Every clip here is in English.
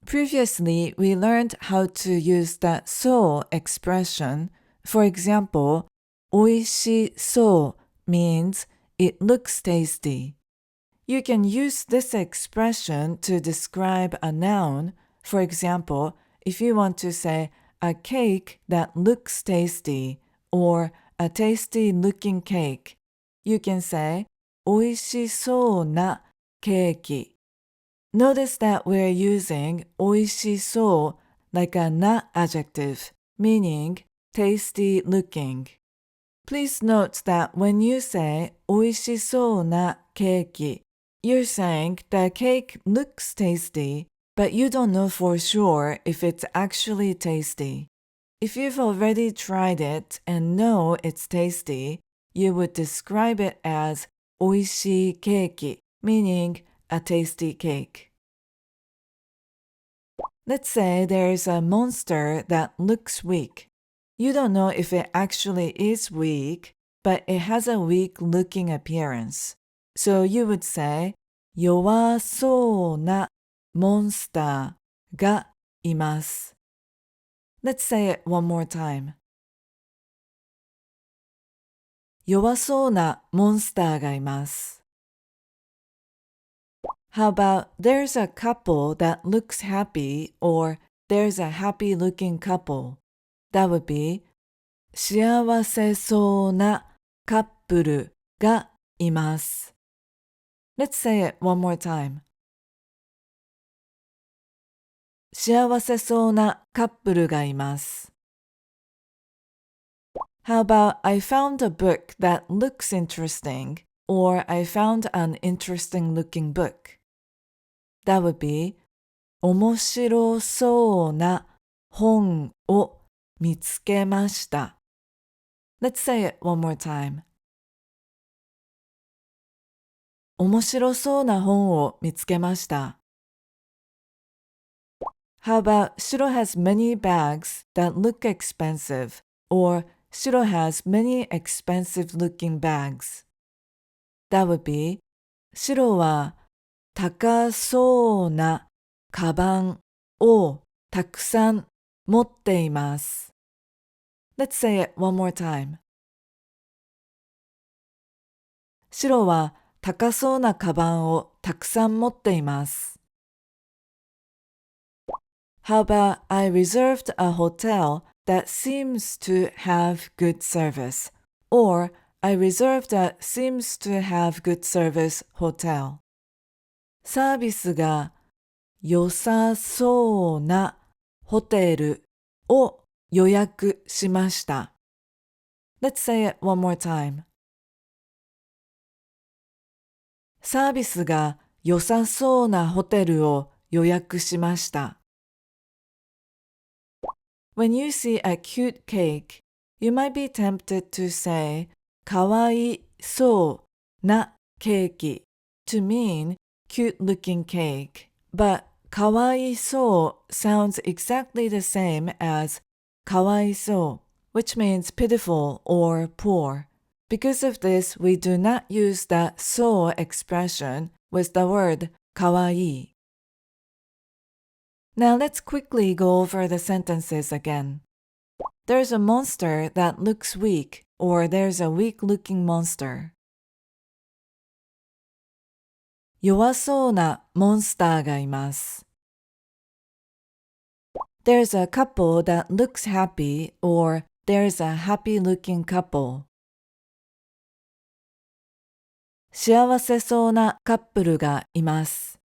Previously, we learned how to use the so expression. For example, 美味しそう means it looks tasty. You can use this expression to describe a noun. For example, if you want to say a cake that looks tasty or a tasty looking cake, you can say 美味しそうなケーキ. Notice that we're using 美味しそう like a na adjective, meaning tasty looking. Please note that when you say 美味しそうなケーキ, you're saying the cake looks tasty, but you don't know for sure if it's actually tasty. If you've already tried it and know it's tasty, you would describe it as 美味しいケーキ, meaning a tasty cake. Let's say there's a monster that looks weak. You don't know if it actually is weak, but it has a weak-looking appearance. So you would say, 弱そうなモンスターがいます. Let's say it one more time. 弱そうなモンスターがいます. How about there's a couple that looks happy or there's a happy-looking couple? That would be 幸せそうなカップルがいます. Let's say it one more time. 幸せそうなカップルがいます. How about I found a book that looks interesting or I found an interesting looking book? That would be 面白そうな本を見つけました. Let's say it one more time. 面白そうな本を見つけました. How about Shiro has many bags that look expensive or Shiro has many expensive looking bags? That would be シロは高そうなカバンをたくさん持っています. Let's say it one more time. シロは高そうなカバンをたくさん持っています. How about I reserved a hotel that seems to have good service, or I reserved a seems to have good service hotel. サービスが良さそうなホテルを予約しました. Let's say it one more time. サービスが良さそうなホテルを予約しました. When you see a cute cake, you might be tempted to say かわいそうなケーキ to mean cute looking cake, but かわいそう sounds exactly the same as かわいそう which means pitiful or poor. Because of this, we do not use the so expression with the word かわいい. Now let's quickly go over the sentences again. There's a monster that looks weak, or there's a weak-looking monster. 弱そうなモンスターがいます. There's a couple that looks happy, or there's a happy-looking couple. 幸せそうなカップルがいます.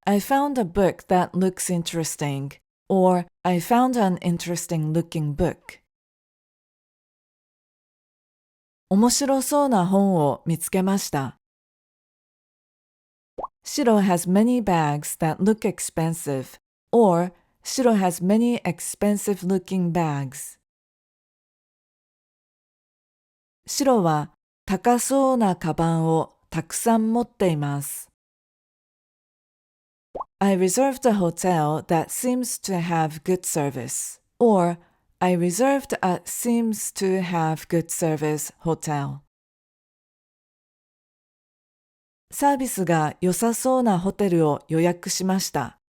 I found a book that looks interesting, or I found an interesting looking book. 面白そうな本を見つけました. Shiro has many bags that look expensive, or Shiro has many expensive looking bags. シロは高そうなカバンをたくさん持っています. I reserved a hotel that seems to have good service, or I reserved a seems to have good service hotel. サービスが良さそうなホテルを予約しました。